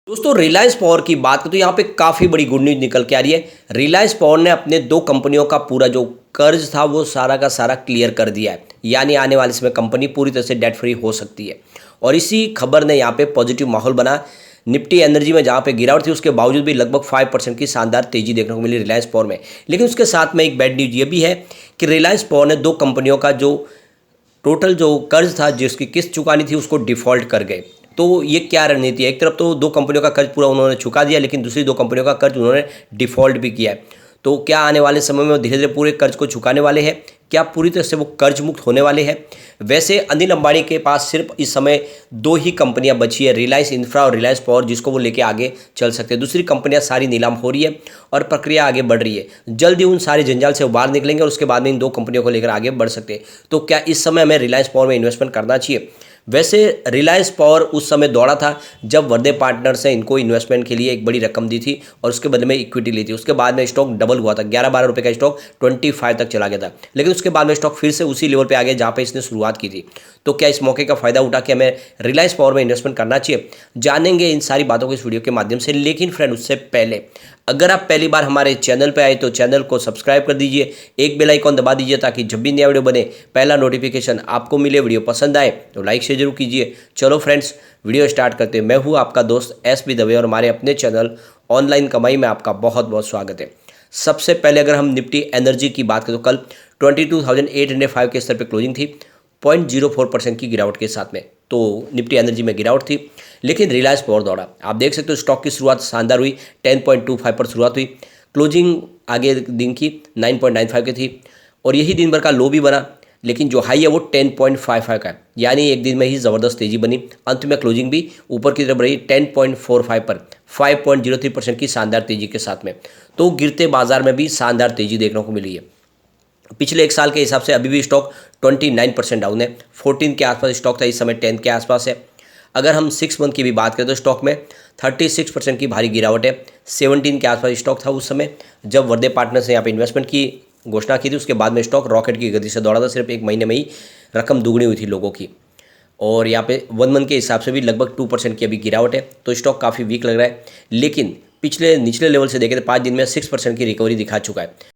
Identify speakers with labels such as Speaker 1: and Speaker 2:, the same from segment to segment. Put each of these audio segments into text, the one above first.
Speaker 1: दोस्तों रिलायंस पावर की बात करें तो यहाँ पे काफ़ी बड़ी गुड न्यूज़ निकल के आ रही है। रिलायंस पावर ने अपने दो कंपनियों का पूरा जो कर्ज था वो सारा का सारा क्लियर कर दिया है। यानी आने वाले समय कंपनी पूरी तरह से डेट फ्री हो सकती है। और इसी खबर ने यहाँ पे पॉजिटिव माहौल बना। निफ्टी एनर्जी में जहाँ पे गिरावट थी उसके बावजूद भी लगभग 5% की शानदार तेजी देखने को मिली रिलायंस पावर में। लेकिन उसके साथ में एक बैड न्यूज़ ये भी है कि रिलायंस पावर ने दो कंपनियों का जो टोटल जो कर्ज था जिसकी किस्त चुकानी थी उसको डिफ़ॉल्ट कर गए। तो ये क्या रणनीति है? एक तरफ तो दो कंपनियों का कर्ज पूरा उन्होंने चुका दिया, लेकिन दूसरी दो कंपनियों का कर्ज उन्होंने डिफ़ॉल्ट भी किया है। तो क्या आने वाले समय में वो धीरे धीरे पूरे कर्ज को चुकाने वाले हैं? क्या पूरी तरह से वो कर्ज मुक्त होने वाले हैं? वैसे अनिल अंबानी के पास सिर्फ इस समय दो ही कंपनियां बची है, रिलायंस इंफ्रा और रिलायंस पावर, जिसको वो लेके आगे चल सकते हैं। दूसरी कंपनियां सारी नीलाम हो रही है और प्रक्रिया आगे बढ़ रही है। जल्द ही उन सारे जंजाल से बाहर निकलेंगे और उसके बाद में इन दो कंपनियों को लेकर आगे बढ़ सकते हैं। तो क्या इस समय हमें रिलायंस पावर में इन्वेस्टमेंट करना चाहिए? वैसे रिलायंस पावर उस समय दौड़ा था जब वर्दे पार्टनर्स ने इनको इन्वेस्टमेंट के लिए एक बड़ी रकम दी थी और उसके बदले में इक्विटी ली थी। उसके बाद में स्टॉक डबल हुआ था, 11-12 रुपये का स्टॉक 25 तक चला गया था। लेकिन उसके बाद में स्टॉक फिर से उसी लेवल पे आ गया जहाँ पे इसने शुरुआत की थी। तो क्या इस मौके का फायदा उठा के हमें रिलायंस पावर में इन्वेस्टमेंट करना चाहिए? जानेंगे इन सारी बातों को इस वीडियो के माध्यम से। लेकिन फ्रेंड उससे पहले अगर आप पहली बार हमारे चैनल पर आए तो चैनल को सब्सक्राइब कर दीजिए, एक बेल आइकॉन दबा दीजिए ताकि जब भी नया वीडियो बने पहला नोटिफिकेशन आपको मिले। वीडियो पसंद आए तो लाइक शेयर जरूर कीजिए। चलो फ्रेंड्स वीडियो स्टार्ट करते हैं। मैं हूँ आपका दोस्त एस बी दवे और हमारे अपने चैनल ऑनलाइन कमाई में आपका बहुत बहुत स्वागत है। सबसे पहले अगर हम निफ्टी एनर्जी की बात करें तो कल 22,805 के स्तर पर क्लोजिंग थी, 0.04% की गिरावट के साथ में। तो निफ्टी एनर्जी में गिरावट थी, लेकिन रिलायंस पावर दौड़ा। आप देख सकते हो स्टॉक की शुरुआत शानदार हुई, 10.25 पर शुरुआत हुई। क्लोजिंग आगे दिन की 9.95 की थी और यही दिन भर का लो भी बना, लेकिन जो हाई है वो 10.55 का है। यानी एक दिन में ही ज़बरदस्त तेज़ी बनी। अंत में क्लोजिंग भी ऊपर की तरफ रही 10.45 पर, 5.03% की शानदार तेज़ी के साथ में। तो गिरते बाजार में भी शानदार तेज़ी देखने को मिली है। पिछले एक साल के हिसाब से अभी भी स्टॉक 29% डाउन है। 14 के आसपास स्टॉक था, इस समय 10 के आसपास है। अगर हम 6 मंथ की भी बात करें तो स्टॉक में 36% की भारी गिरावट है। 17 के आसपास स्टॉक था उस समय जब वर्दे पार्टनर्स ने यहाँ पे इन्वेस्टमेंट की घोषणा की थी। उसके बाद में स्टॉक रॉकेट की गति से दौड़ा था। सिर्फ एक महीने में ही रकम दुगनी हुई थी लोगों की। और यहाँ पे 1 मंथ के हिसाब से भी लगभग 2% की अभी गिरावट है। तो स्टॉक काफ़ी वीक लग रहा है, लेकिन पिछले निचले लेवल से देखें तो 5 दिन में 6% की रिकवरी दिखा चुका है।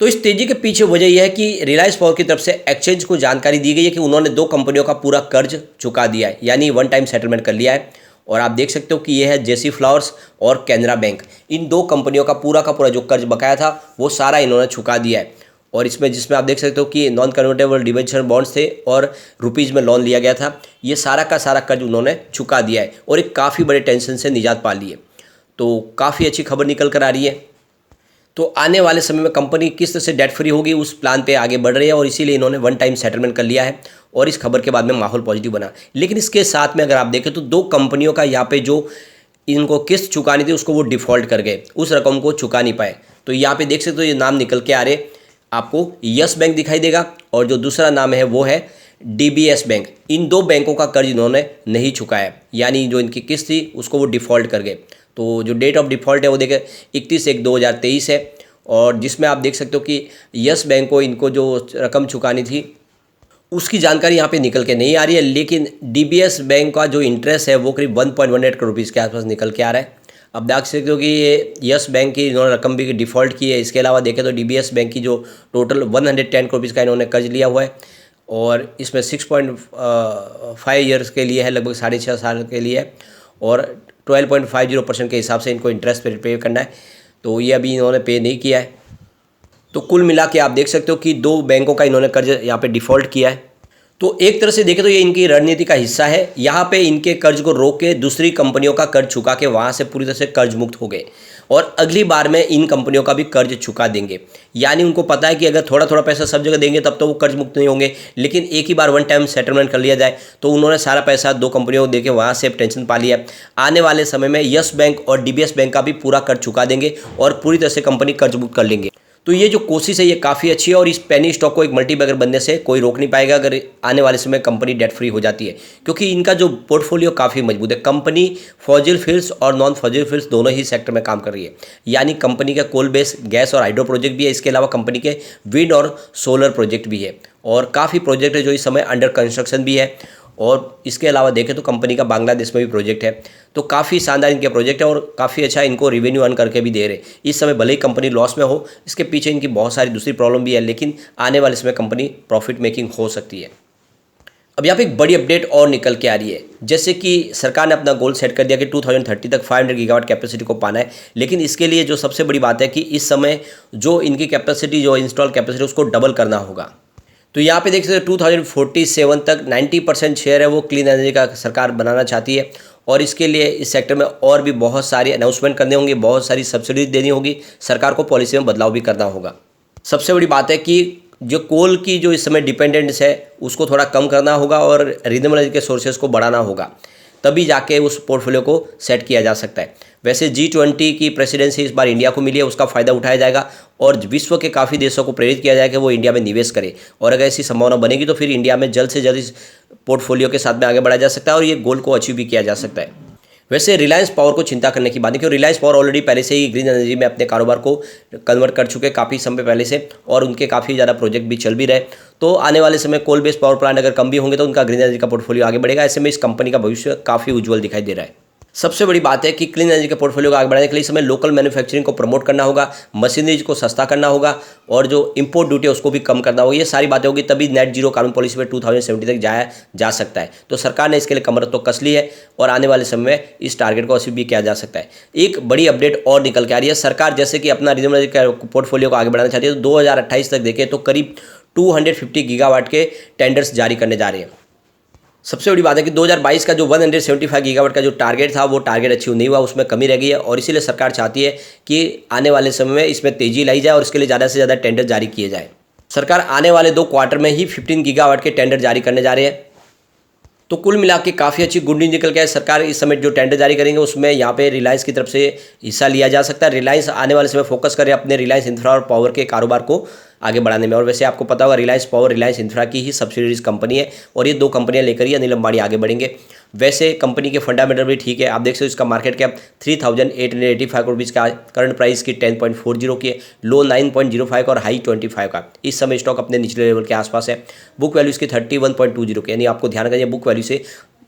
Speaker 1: तो इस तेजी के पीछे वजह यह है कि रिलायंस पावर की तरफ से एक्सचेंज को जानकारी दी गई है कि उन्होंने दो कंपनियों का पूरा कर्ज चुका दिया है, यानी वन टाइम सेटलमेंट कर लिया है। और आप देख सकते हो कि यह है जेसी फ्लावर्स और कैनरा बैंक। इन दो कंपनियों का पूरा जो कर्ज बकाया था वो सारा इन्होंने चुका दिया है। और जिसमें आप देख सकते हो कि नॉन कन्वर्टेबल डिबेंचर बॉन्ड्स थे और रुपीज़ में लोन लिया गया था। ये सारा का सारा कर्ज उन्होंने चुका दिया है और एक काफ़ी बड़े टेंशन से निजात पा ली है। तो काफ़ी अच्छी खबर निकल कर आ रही है। तो आने वाले समय में कंपनी किस तरह से डेट फ्री होगी उस प्लान पे आगे बढ़ रही है और इसीलिए इन्होंने वन टाइम सेटलमेंट कर लिया है। और इस खबर के बाद में माहौल पॉजिटिव बना। लेकिन इसके साथ में अगर आप देखें तो दो कंपनियों का यहाँ पे जो इनको किस्त चुकानी थी उसको वो डिफ़ॉल्ट कर गए, उस रकम को चुका नहीं पाए। तो यहाँ पे देख सकते हो ये नाम निकल के आ रहे, आपको यस बैंक दिखाई देगा और जो दूसरा नाम है वो है DBS बैंक। इन दो बैंकों का कर्ज इन्होंने नहीं चुकाया, यानी जो इनकी किस्त थी उसको वो डिफ़ॉल्ट कर गए। तो जो डेट ऑफ डिफ़ॉल्ट है वो देखें 31/1/2023 है। और जिसमें आप देख सकते हो कि यस बैंक को इनको जो रकम चुकानी थी उसकी जानकारी यहाँ पे निकल के नहीं आ रही है। लेकिन DBS बैंक का जो इंटरेस्ट है वो करीब 1.18 करोड़ रुपीज़ के आसपास निकल के आ रहा है। अब देख सकते हो कि ये यस बैंक की इन्होंने रकम भी डिफ़ॉल्ट की है। इसके अलावा देखें तो DBS बैंक की जो टोटल 110 करोड़ रुपीज़ का इन्होंने कर्ज लिया हुआ है और इसमें 6.5 ईयर्स के लिए है, लगभग 6.5 साल के लिए है और 12.50% के हिसाब से इनको इंटरेस्ट पे करना है। तो ये अभी इन्होंने पे नहीं किया है। तो कुल मिला के आप देख सकते हो कि दो बैंकों का इन्होंने कर्ज यहाँ पे डिफ़ॉल्ट किया है। तो एक तरह से देखें तो ये इनकी रणनीति का हिस्सा है। यहाँ पे इनके कर्ज को रोक के दूसरी कंपनियों का कर्ज चुका के वहाँ से पूरी तरह से कर्ज मुक्त हो गए और अगली बार में इन कंपनियों का भी कर्ज चुका देंगे। यानी उनको पता है कि अगर थोड़ा थोड़ा पैसा सब जगह देंगे तब तो वो कर्ज मुक्त नहीं होंगे, लेकिन एक ही बार वन टाइम सेटलमेंट कर लिया जाए तो उन्होंने सारा पैसा दो कंपनियों को देके वहाँ से टेंशन पा लिया। आने वाले समय में यस बैंक और DBS बैंक का भी पूरा कर्ज चुका देंगे और पूरी तरह से कंपनी कर्ज मुक्त कर लेंगे। तो ये जो कोशिश है ये काफ़ी अच्छी है और इस पेनी स्टॉक को एक मल्टीबैगर बनने से कोई रोक नहीं पाएगा अगर आने वाले समय कंपनी डेट फ्री हो जाती है, क्योंकि इनका जो पोर्टफोलियो काफ़ी मजबूत है। कंपनी फॉसिल फ्यूल्स और नॉन फॉसिल फ्यूल्स दोनों ही सेक्टर में काम कर रही है, यानी कंपनी का कोल बेस गैस और हाइड्रो प्रोजेक्ट भी है। इसके अलावा कंपनी के विंड और सोलर प्रोजेक्ट भी है और काफ़ी प्रोजेक्ट है जो इस समय अंडर कंस्ट्रक्शन भी है। और इसके अलावा देखें तो कंपनी का बांग्लादेश में भी प्रोजेक्ट है। तो काफ़ी शानदार इनके प्रोजेक्ट है और काफ़ी अच्छा इनको रेवेन्यू अर्न करके भी दे रहे। इस समय भले ही कंपनी लॉस में हो, इसके पीछे इनकी बहुत सारी दूसरी प्रॉब्लम भी है, लेकिन आने वाले समय कंपनी प्रॉफिट मेकिंग हो सकती है। अब यहाँ पे एक बड़ी अपडेट और निकल के आ रही है, जैसे कि सरकार ने अपना गोल सेट कर दिया कि 2030 तक 500 गीगावाट कैपेसिटी को पाना है। लेकिन इसके लिए जो सबसे बड़ी बात है कि इस समय जो इनकी कैपेसिटी, जो इंस्टॉल कैपेसिटी, उसको डबल करना होगा। तो यहाँ पे देख सकते हैं 2047 तक 90% शेयर है वो क्लीन एनर्जी का सरकार बनाना चाहती है। और इसके लिए इस सेक्टर में और भी बहुत सारी अनाउंसमेंट करने होंगे, बहुत सारी सब्सिडी देनी होगी, सरकार को पॉलिसी में बदलाव भी करना होगा। सबसे बड़ी बात है कि जो कोल की जो इस समय डिपेंडेंस है उसको थोड़ा कम करना होगा और रिन्यूएबल एनर्जी के सोर्सेज को बढ़ाना होगा, तभी जाके उस पोर्टफोलियो को सेट किया जा सकता है। वैसे G20 की प्रेसिडेंसी इस बार इंडिया को मिली है, उसका फ़ायदा उठाया जाएगा और विश्व के काफ़ी देशों को प्रेरित किया जाएगा कि वो इंडिया में निवेश करें। और अगर ऐसी संभावना बनेगी तो फिर इंडिया में जल्द से जल्द इस पोर्टफोलियो के साथ में आगे बढ़ा जा सकता है और ये गोल को अचीव भी किया जा सकता है। वैसे रिलायंस पावर को चिंता करने की बात है, क्योंकि रिलायंस पावर ऑलरेडी पहले से ही ग्रीन एनर्जी में अपने कारोबार को कन्वर्ट कर चुके काफ़ी समय पहले से, और उनके काफ़ी ज़्यादा प्रोजेक्ट भी चल भी रहे। तो आने वाले समय कोल बेस्ड पावर प्लांट अगर कम भी होंगे तो उनका ग्रीन एनर्जी का पोर्टफोलियो आगे बढ़ेगा। ऐसे में इस कंपनी का भविष्य काफ़ी उज्जवल दिखाई दे रहा है। सबसे बड़ी बात है कि क्लीन एनर्जी के पोर्टफोलियो को आगे बढ़ाने के लिए इस समय लोकल मैन्युफैक्चरिंग को प्रमोट करना होगा, मशीनरीज को सस्ता करना होगा और जो इंपोर्ट ड्यूटी है उसको भी कम करना होगा। ये सारी बातें होगी तभी नेट जीरो कार्बन पॉलिसी पे 2070 तक जाया जा सकता है। तो सरकार ने इसके लिए कमर तो कस ली है और आने वाले समय में इस टारगेट को अचीव भी किया जा सकता है। एक बड़ी अपडेट और निकल के आ रही है, सरकार जैसे कि अपना रिन्यूएबल एनर्जी का पोर्टफोलियो को आगे बढ़ाना चाहती है। तो 2028 तक देखें तो करीब 250 गीगावाट के टेंडर्स जारी करने जा रहे हैं। सबसे बड़ी बात है कि 2022 का जो 175 गीगावाट का जो टारगेट था वो टारगेट अचीव नहीं हुआ, उसमें कमी रह गई है और इसीलिए सरकार चाहती है कि आने वाले समय में इसमें तेजी लाई जाए और इसके लिए ज़्यादा से ज़्यादा टेंडर जारी किए जाए। सरकार आने वाले 2 क्वार्टर में ही 15 गीगावाट के टेंडर जारी करने जा रहे हैं। तो कुल मिला के काफ़ी अच्छी गुड न्यूज़ निकल के आए। सरकार इस समय जो टेंडर जारी करेंगे उसमें यहाँ पे रिलायंस की तरफ से हिस्सा लिया जा सकता है। रिलायंस आने वाले समय फोकस करे अपने रिलायंस इंफ्रा और पावर के कारोबार को आगे बढ़ाने में। और वैसे आपको पता होगा रिलायंस पावर रिलायंस इंफ्रा की ही सब्सिडीज कंपनी है और ये 2 कंपनियां लेकर ही अनिल अंबानी आगे बढ़ेंगे। वैसे कंपनी के फंडामेंटल भी ठीक है, आप देख सकते हो इसका मार्केट कैप 3885 करोड़ रुपीज़ का, करंट प्राइस की 10.40 की है, लो 9.05 और हाई 25 का। इस समय स्टॉक अपने निचले लेवल के आसपास है। बुक वैल्यू इसकी 31.20 की, यानी आपको ध्यान रखिए बुक वैल्यू से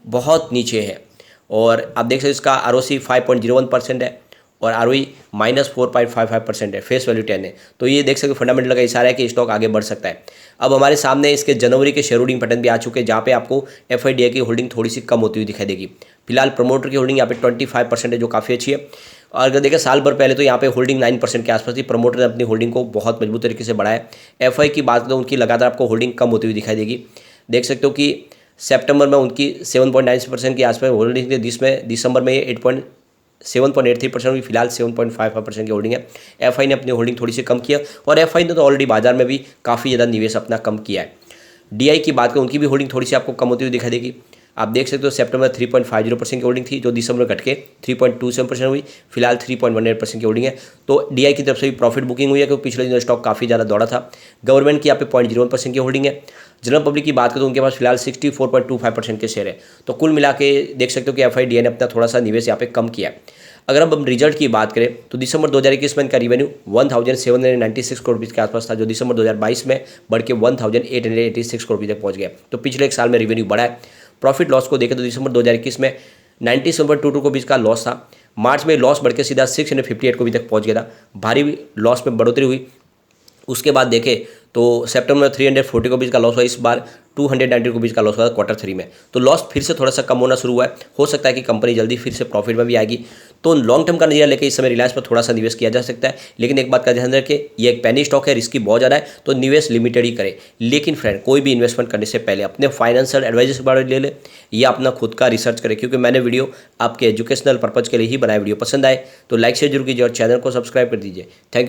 Speaker 1: बहुत नीचे है। और आप देख सकते इसका ROC 5.01% है और ROE -4.55% है, फेस वैल्यू 10 है। तो ये देख सकते फंडामेंटल का इशारा है कि स्टॉक आगे बढ़ सकता है। अब हमारे सामने इसके जनवरी के शेयर होल्डिंग पैटर्न भी आ चुके हैं, जहाँ पे आपको FIDI की होल्डिंग थोड़ी सी कम होती हुई दिखाई देगी। फिलहाल प्रमोटर की होल्डिंग यहाँ पे 25% है, जो काफ़ी अच्छी है। और अगर देखें साल भर पहले तो यहाँ पे होल्डिंग 9% के आसपास थी। प्रमोटर ने अपनी होल्डिंग को बहुत मजबूत तरीके से बढ़ाया। FI की बात करें तो उनकी लगातार आपको होल्डिंग कम होती हुई दिखाई देगी। देख सकते हो कि सितंबर में उनकी 7.96% के आसपास होल्डिंग थी, जिसमें दिसंबर में ये 7.83% हुई। फिलहाल 7.55% की होल्डिंग है। FI ने अपनी होल्डिंग थोड़ी सी कम किया और FI ने तो ऑलरेडी बाजार में भी काफ़ी ज़्यादा निवेश अपना कम किया है। DI की बात करें उनकी भी होल्डिंग थोड़ी सी आपको कम होती हुई दिखाई देगी। आप देख सकते हो सितंबर में 3.50% की होल्डिंग थी, जो दिसंबर में घट के 3.27% हुई। फिलहाल 3.18% की होल्डिंग है। तो DI की तरफ से भी प्रॉफिट बुकिंग हुई है, क्योंकि पिछले दिनों स्टॉक काफ़ी ज़्यादा दौड़ा था। गवर्नमेंट की यहाँ पे 0.01% की होल्डिंग है। जनरल पब्लिक की बात करें तो उनके पास फिलहाल 64.25% के शेयर है। तो कुल मिला के देख सकते हो कि FIDI ने अपना थोड़ा सा निवेश यहाँ पे कम किया है। अगर हम रिजल्ट की बात करें तो दिसंबर 2021 में इनका रेवेन्यू 1796 करोड़ रुपये के आसपास था, जो दिसंबर 2022 में बढ़ के 1886 करोड़ रुपये तक पहुंच गया। तो पिछले एक साल में रेवेन्यू बढ़ा है। प्रॉफिट लॉस को देखें तो दिसंबर 2021 में 97.22 करोड़ रुपये का लॉस था। मार्च में लॉस बढ़ के सीधा 658 करोड़ तक पहुँच गया था। भारी लॉस में बढ़ोतरी हुई। उसके बाद देखें तो सितंबर में 340 करोड़ का लॉस हुआ, इस बार 290 करोड़ का लॉस हुआ Q3 में। तो लॉस फिर से थोड़ा सा कम होना शुरू हुआ है। हो सकता है कि कंपनी जल्दी फिर से प्रॉफिट में भी आएगी। तो लॉन्ग टर्म का नजरिया लेकर इस समय रिलायंस पर थोड़ा सा निवेश किया जा सकता है। लेकिन एक बात का ध्यान रखें, ये एक पेनी स्टॉक है, रिस्की बहुत ज़्यादा है, तो निवेश लिमिटेड ही करें। लेकिन फ्रेंड, कोई भी इन्वेस्टमेंट करने से पहले अपने फाइनेंशियल एडवाइजर से बारे ले ले या अपना खुद का रिसर्च करें, क्योंकि मैंने वीडियो आपके एजुकेशनल पर्पज़ के लिए ही बनाया। वीडियो पसंद आए तो लाइक शेयर जरूर कीजिए और चैनल को सब्सक्राइब कर दीजिए। Thank you.